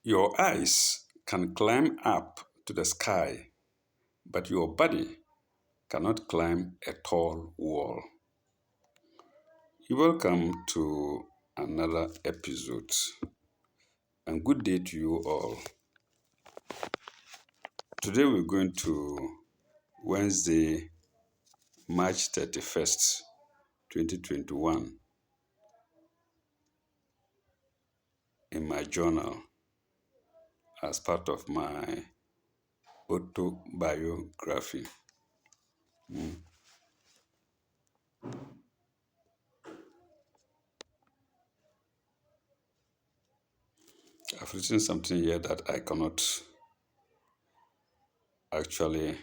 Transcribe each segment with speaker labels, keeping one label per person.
Speaker 1: Your eyes can climb up to the sky, but your body cannot climb a tall wall. You welcome to another episode, and good day to you all. Today we're going to Wednesday, March 31st, 2021, in my journal as part of my autobiography. I've written something here that I cannot actually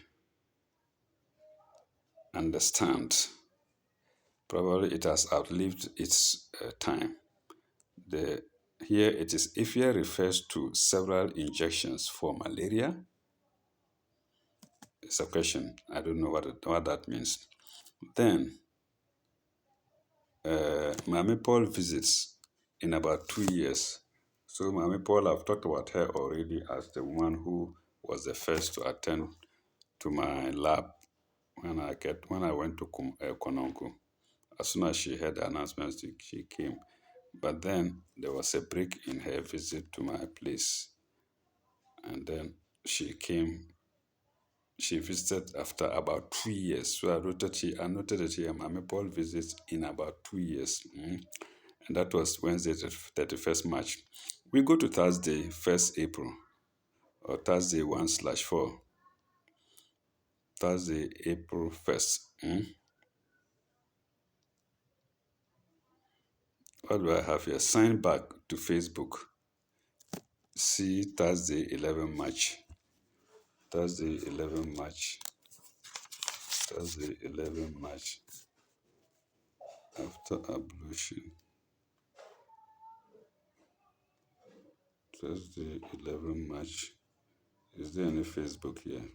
Speaker 1: understand. Probably it has outlived its time. The Here it is. Ifia refers to several injections for malaria. It's a question. I don't know what that means. Then, Mami Paul visits in about 2 years. So Mami Paul, I've talked about her already as the one who was the first to attend to my lab when I went to Kononko. As soon as she heard the announcement, she came. But then there was a break in her visit to my place, and then she came. She visited after about 2 years. So I noted it here. Mami Paul visits in about 2 years. And that was Wednesday, 31st March. We go to Thursday, 1st April, or Thursday 1/4. Thursday, April 1st. What do I have here? Sign back to Facebook. See Thursday, 11 March. Thursday, 11 March. Thursday, 11 March. After ablution. Thursday, 11 March. Is there any Facebook here?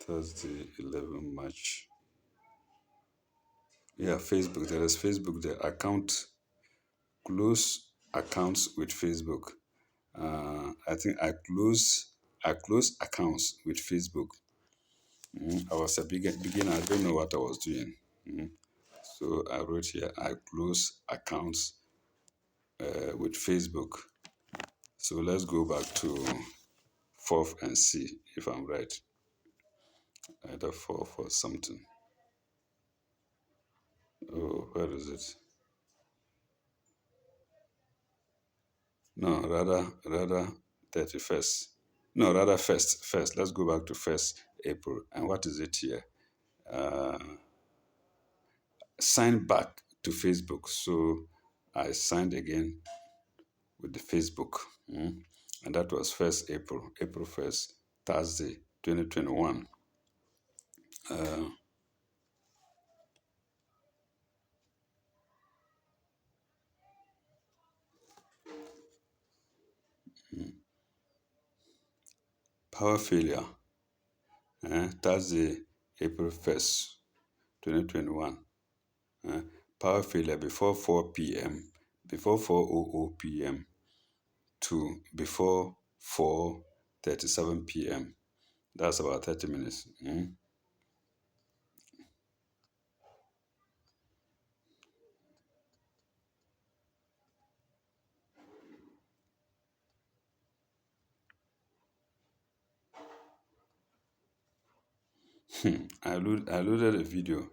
Speaker 1: Thursday, 11 March. Yeah, Facebook. There is Facebook. The account, close accounts with Facebook. I think I close accounts with Facebook. I was a beginner. I don't know what I was doing. So I wrote here, I close accounts with Facebook. So let's go back to fourth and see if I'm right. Either fourth or something. Oh, where is it? No, rather 31st. No, rather first. First. Let's go back to 1st April. And what is it here? Uh, Sign back to Facebook. So I signed again with the Facebook. And that was 1st April, April 1st, Thursday, 2021. Uh, Power failure, Thursday, April 1st, 2021. Power failure before 4 p.m., before 4:00 p.m. to before 4:37 p.m. That's about 30 minutes. I loaded a video.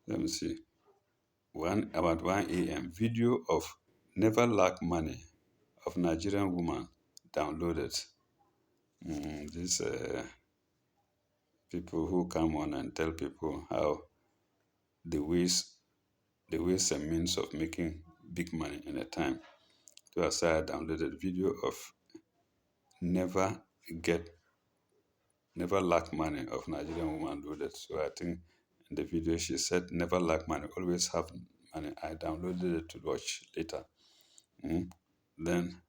Speaker 1: Let me see. About 1 a.m. Video of Never Lack Money of Nigerian woman downloaded. These people who come on and tell people how the ways and means of making big money in a time. So I downloaded video of never get never lack money of Nigerian woman loaded. So I think in the video she said never lack money, always have money. I downloaded it to watch later. Then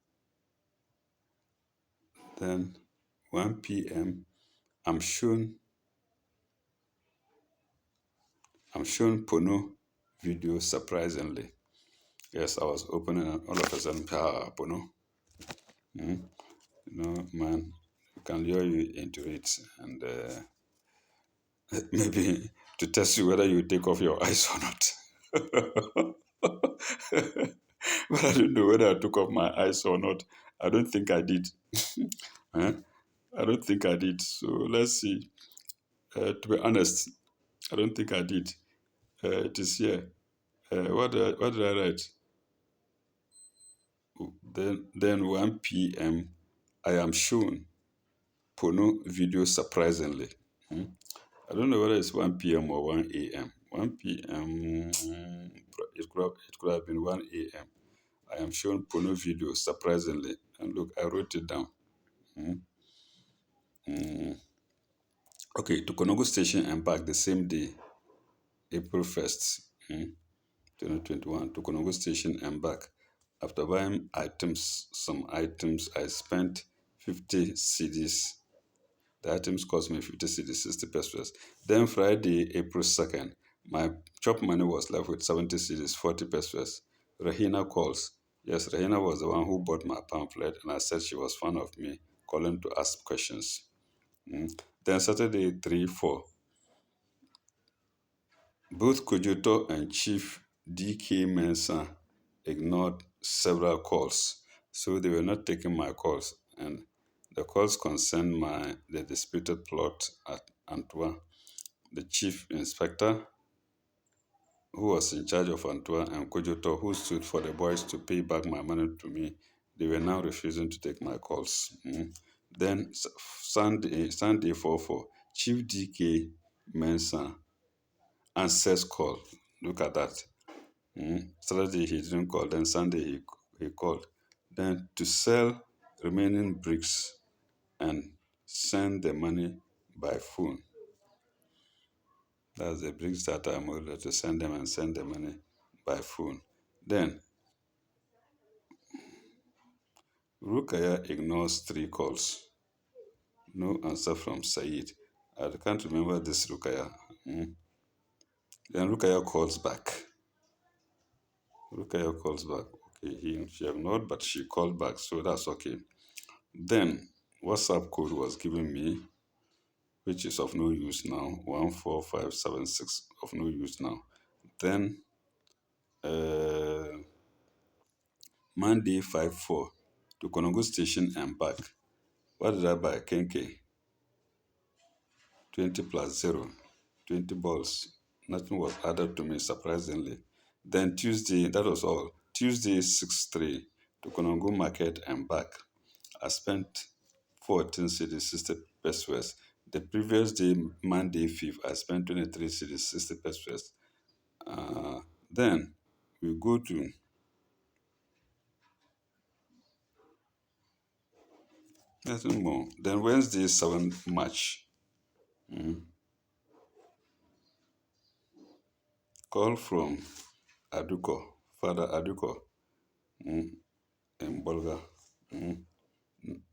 Speaker 1: then 1 p.m. I'm shown Pono video surprisingly. Yes, I was opening and all of a sudden, Pono. Man, can lure you into it and maybe to test you whether you take off your eyes or not. But I don't know whether I took off my eyes or not. I don't think I did. Huh? I don't think I did. So let's see. To be honest, I don't think I did. It is here. What did I write? Then 1 p.m. I am shown Pono video surprisingly. Hmm? I don't know whether it's 1 p.m. or 1 a.m. 1 p.m. It could have been 1 a.m. I am shown Pono video surprisingly. And look, I wrote it down. Hmm? Hmm. Okay, to Konogo Station and back the same day, April 1st, 2021, to Konogo Station and back. After buying some items, I spent 50 CDs. The items cost me 50 CDs, 60 pesos. Then Friday, April 2nd, my chop money was left with 70 CDs, 40 pesos. Rahina calls. Yes, Rahina was the one who bought my pamphlet, and I said she was fan of me, calling to ask questions. Then Saturday, 3, 4. Both Kojoto and Chief DK Mensah ignored several calls, so they were not taking my calls, and the calls concerned the disputed plot at Antwerp. The chief inspector, who was in charge of Antwerp, and Kojoto, who stood for the boys to pay back my money to me, they were now refusing to take my calls. Then Sunday 4-4, Chief DK Mensah answers call. Look at that. Saturday he didn't call, then Sunday he called. Then to sell remaining bricks and send the money by phone. That's the bricks that I'm ordered to send them and send the money by phone. Then Rukaya ignores 3 calls. No answer from Said. I can't remember this Rukaya. Then Rukaya calls back. Okay, she ignored, but she called back, so that's okay. Then WhatsApp code was given me, which is of no use now. 14576 of no use now. Then Monday 5-4 to Konogo Station and back. What did I buy? Kenke. 20 plus 0. 20 balls. Nothing was added to me, surprisingly. Then Tuesday, that was all. Tuesday 6-3 to Konogo Market and back. I spent 14 cities, 60 pesos. The previous day, Monday 5th, I spent 23 cities, 60 pesos. Then we go to nothing more. Then Wednesday 7th March. Call from Aduko, Father Aduko in Bolga.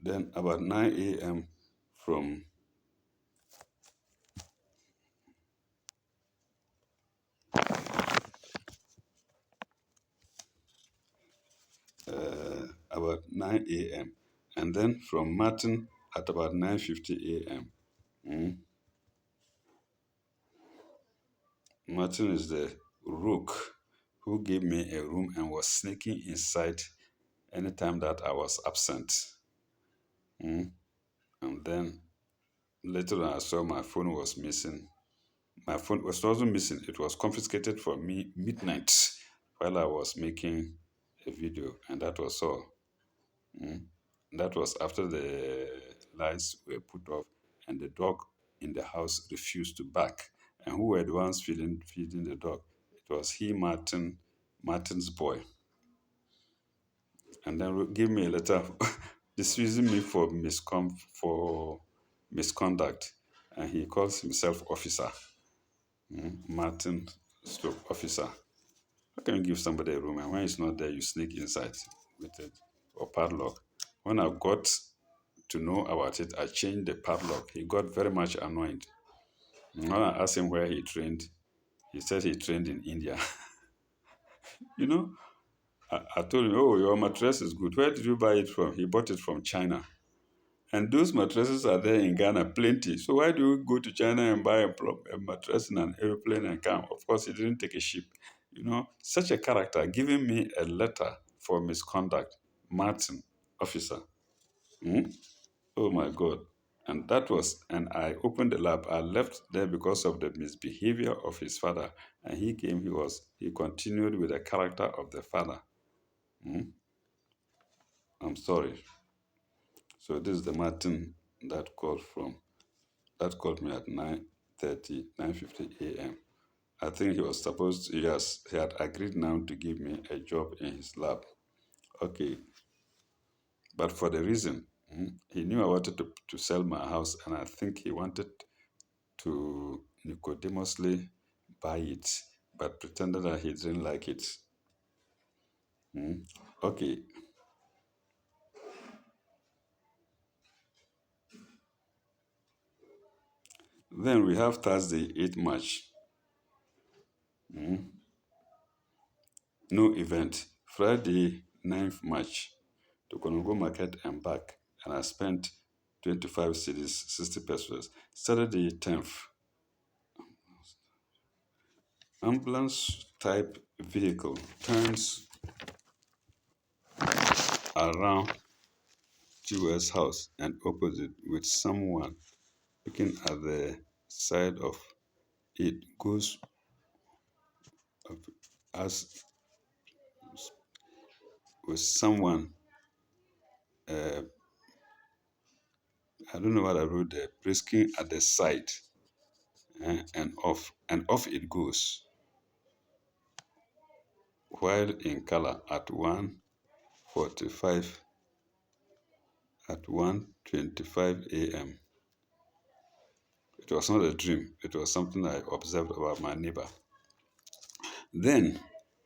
Speaker 1: Then about 9 a.m. from about 9 a.m. and then from Martin at about 9:50 a.m. Martin is the rook who gave me a room and was sneaking inside anytime that I was absent. And then later on, I saw my phone was missing. My phone wasn't missing, it was confiscated from me midnight while I was making a video, and that was all. That was after the lights were put off and the dog in the house refused to bark. And who were the ones feeding the dog? It was Martin's boy. And then give me a letter dismissing me for misconduct. And he calls himself officer. Martin stroke officer. How can you give somebody a room and when it's not there, you sneak inside with it or padlock? When I got to know about it, I changed the padlock. He got very much annoyed. When I asked him where he trained, he said he trained in India. you know, I told him, "Oh, your mattress is good. Where did you buy it from?" He bought it from China. And those mattresses are there in Ghana plenty. So why do you go to China and buy a mattress in an airplane and come? Of course, he didn't take a ship. Such a character giving me a letter for misconduct. Martin, officer. Hmm? Oh my God. And I opened the lab. I left there because of the misbehavior of his father. And he came, he continued with the character of the father. Hmm? I'm sorry. So this is the Martin that called me at 9:30, 9:50 a.m. I think he had agreed now to give me a job in his lab. Okay, but for the reason, he knew I wanted to sell my house, and I think he wanted to Nicodemously buy it, but pretended that he didn't like it. Mm. Okay, then we have Thursday, 8 March. Mm. No event. Friday, 9th March, to Konongo Market and back, and I spent 25 cities, 60 pesos. Saturday, 10th, ambulance type vehicle turns around GOS house and opposite with someone looking at the side of it goes up as with someone, uh, I don't know what I wrote there, brisking at the side, and off it goes, while in color at 1:45 at 1:25 a.m. It was not a dream. It was something I observed about my neighbor. Then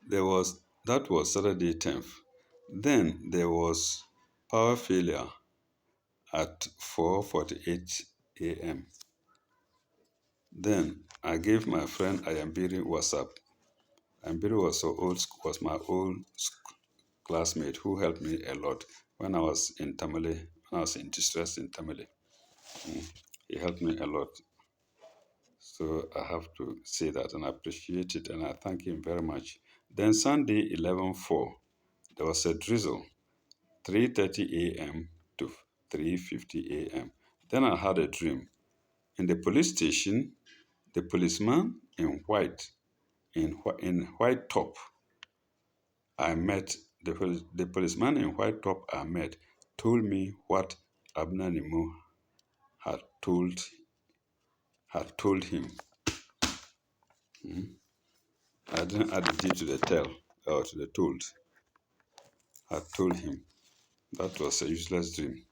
Speaker 1: that was Saturday 10th. Then there was power failure at 4:48 a.m. Then I gave my friend Ayambiri WhatsApp. Ayambiri was my old classmate who helped me a lot when I was in Tamale, when I was in distress in Tamale. He helped me a lot. So I have to say that and I appreciate it and I thank him very much. Then Sunday 11:4, there was a drizzle, 3:30 a.m. to 3:50 a.m. Then I had a dream. In the police station, the policeman in white top I met, the policeman in white top I met told me what Abner Nimo had told him. I didn't add the D to the tell or to the told. I told him that was a useless dream.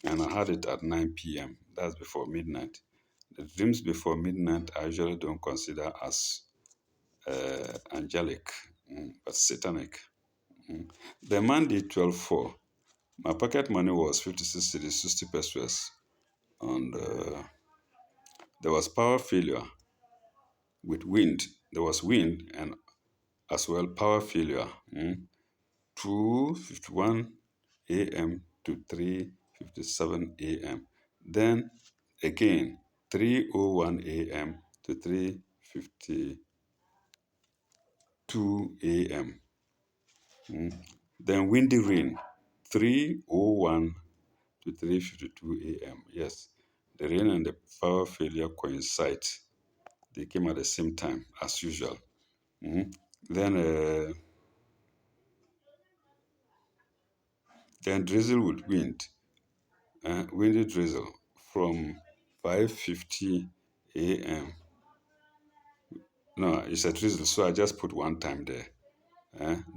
Speaker 1: And I had it at 9 p.m. That's before midnight. The dreams before midnight I usually don't consider as angelic, but satanic. The Monday 12:4, my pocket money was 56 cedis, 60 pesos. And there was power failure with wind. There was wind and as well power failure. 2:51 a.m. to 3:57 a.m. Then again 3:01 a.m. to 3:52 a.m. Then windy rain 3:01 to 3:52 a.m. Yes, the rain and the power failure coincide. They came at the same time as usual. Then then drizzle with wind, windy drizzle from 5:50 a.m. No, it's a drizzle, so I just put one time there.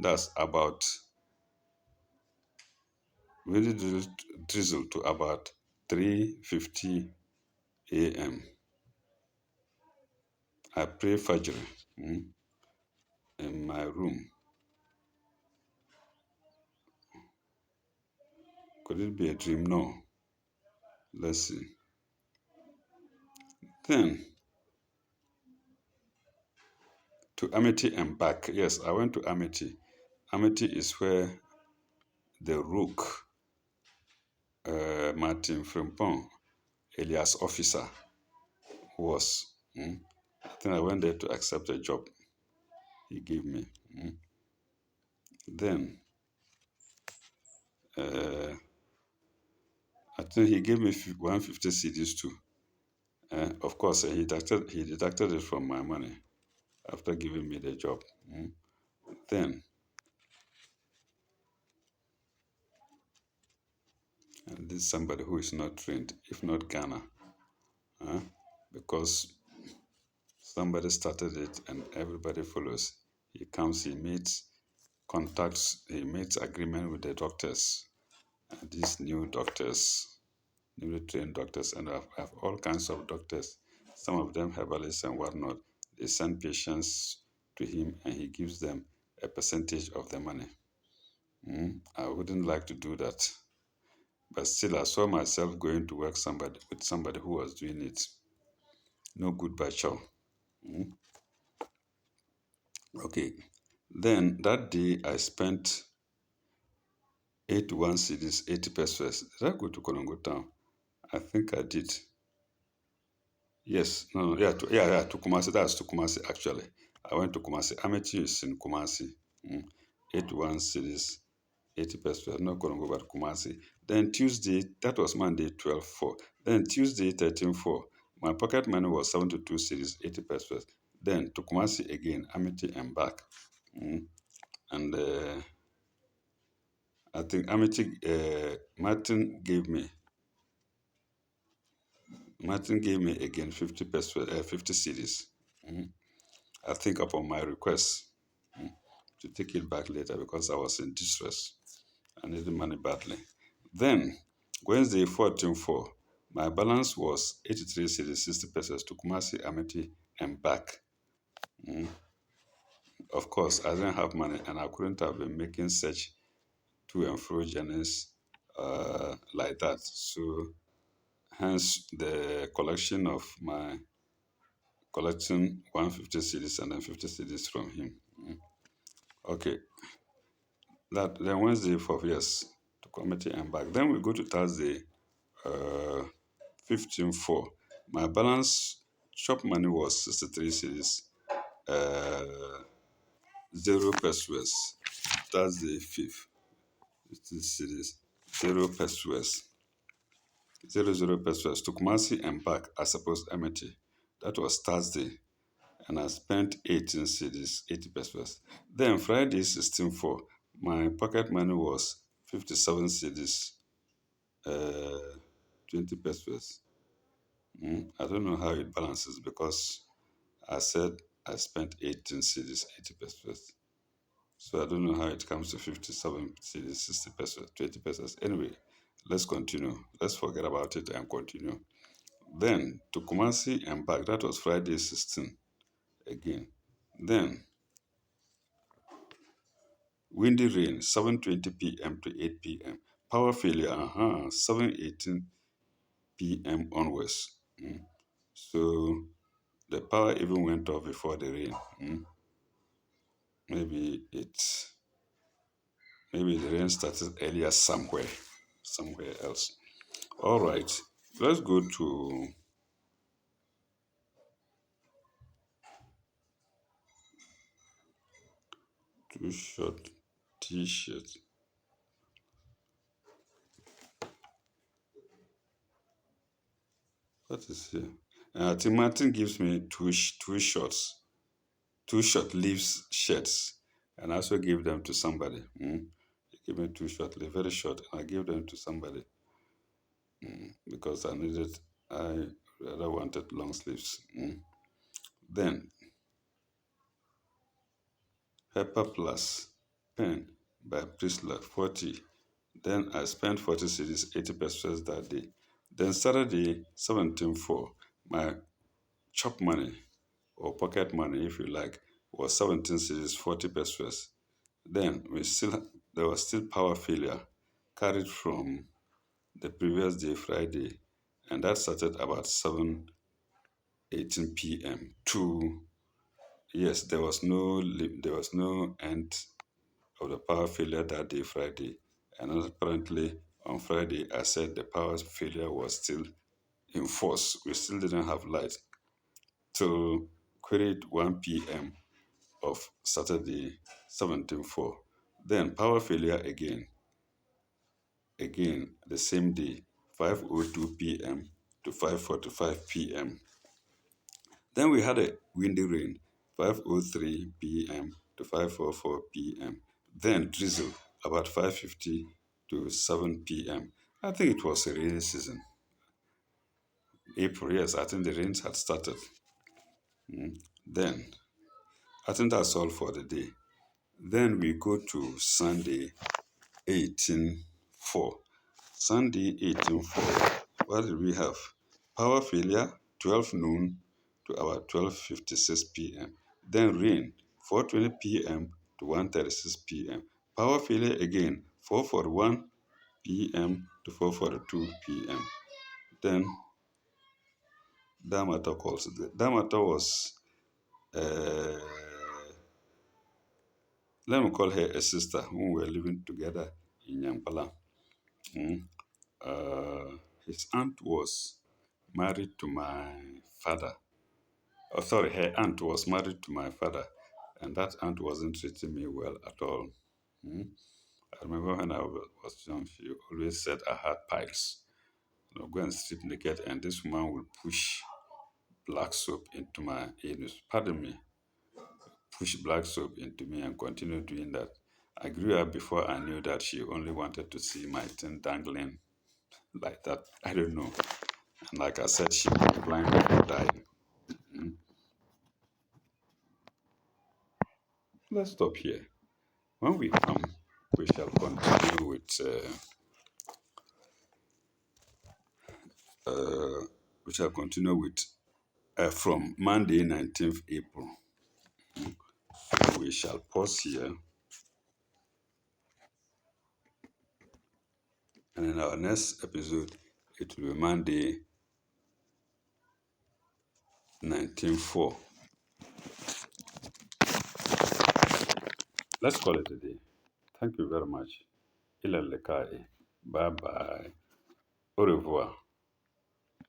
Speaker 1: That's about windy drizzle to about 3:50 a.m. I pray Fajr in my room. Could it be a dream? No. Let's see. Then to Amity and back. Yes, I went to Amity. Amity is where the Rook, Martin Frimpong, Elias officer, was. I think I went there to accept a job he gave me. Then uh, I think he gave me 150 CDs too. Of course, he deducted it from my money after giving me the job. Then, and this is somebody who is not trained, if not Ghana, uh, because somebody started it and everybody follows. He comes, he meets, contacts, he makes agreement with the doctors. And these new doctors, newly trained doctors, and I have all kinds of doctors. Some of them herbalists and whatnot. They send patients to him, and he gives them a percentage of the money. I wouldn't like to do that, but still, I saw myself going to work with somebody who was doing it. No good by chow. Okay. Then that day, I spent 81 cities, 80 pesos. Did I go to Kolongo town? I think I did. Yes, no, no, yeah, to Kumasi. That's to Kumasi, actually. I went to Kumasi. Amity is in Kumasi. 81 cities, 80 pesos. Not Kolongo, but Kumasi. Then Tuesday, that was Monday, 12/4. Then Tuesday, 13/4. My pocket money was 72 cities, 80 pesos. Then to Kumasi again, Amity and back. And I think Amity, Martin gave me again 50 pesos, 50 cities. I think upon my request to take it back later because I was in distress. I needed money badly. Then, Wednesday, 14/4, my balance was 83 cities, 60 pesos to Kumasi, Amity, and back. Of course, I didn't have money and I couldn't have been making such to and fro journeys like that. So, hence the collecting 150 cities and then 50 cities from him. Okay, that then Wednesday, 4 years to committee and back. Then we go to Thursday, 15/4. My balance shop money was 63 cities, uh, 0 pesos. Thursday, 5th, 50 cities, 0 pesos, 0 pesos to Kumasi and back. I suppose Amity. That was Thursday, and I spent 18 cities, 80 pesos. Then Friday, 16/4, my pocket money was 57 cities, 20 pesos. I don't know how it balances because I said I spent 18 cities, 80 pesos. So I don't know how it comes to 57 cities, 60 pesos, 20 pesos. Anyway, let's continue. Let's forget about it and continue. Then to Kumasi and back, that was Friday 16 again. Then windy rain, 7:20 p.m. to 8 p.m. Power failure, 7:18 p.m. onwards. So the power even went off before the rain. Maybe it's maybe the rain started earlier somewhere else. All right, let's go to two short t-shirts. What is here? Tim Martin gives me two shorts, two short sleeves shirts, and I also give them to somebody. He gave me two short, very short, and I gave them to somebody because I rather wanted long sleeves. Then Pepper Plus pen by Priscilla 40. Then I spent 40 cities, 80 pesos that day. Then Saturday, 17/4, my chop money or pocket money, if you like, was 17 cities, 40 pesos. Then there was still power failure carried from the previous day, Friday, and that started about 7:18 p.m. to yes, there was no end of the power failure that day, Friday. And apparently on Friday, I said the power failure was still in force. We still didn't have light till queried 1 p.m. of Saturday, 17/4. Then power failure again the same day, 5:02 p.m. to 5:45 p.m. Then we had a windy rain, 5:03 p.m. to 5:44 p.m. Then drizzle, about 5:50 to 7 p.m. I think it was a rainy season. April, yes, I think the rains had started. Then, I think that's all for the day. Then we go to Sunday, 18/4. Sunday, 18/4. What did we have? Power failure, 12 noon to about 12:56 p.m. Then rain, 4:20 p.m. to 1:36 p.m. Power failure again, 4:41 p.m. to 4:42 p.m. Then Damata calls. Damata was, uh, let me call her a sister who were living together in Yampala. Mm. His aunt was married to my father. Oh, sorry, her aunt was married to my father, and that aunt wasn't treating me well at all. Mm. I remember when I was young, she always said I had piles. Go and sleep naked, and this woman will push black soap into my anus. Pardon me, push black soap into me and continue doing that. I grew up before I knew that she only wanted to see my thing dangling like that. I don't know. And like I said, she was blind before dying. Mm. Let's stop here. When we come, we shall continue with we shall continue with from Monday, 19th April. So we shall pause here, and in our next episode, it will be Monday, 19/4. Let's call it a day. Thank you very much. Ila lekai. Bye bye. Au revoir.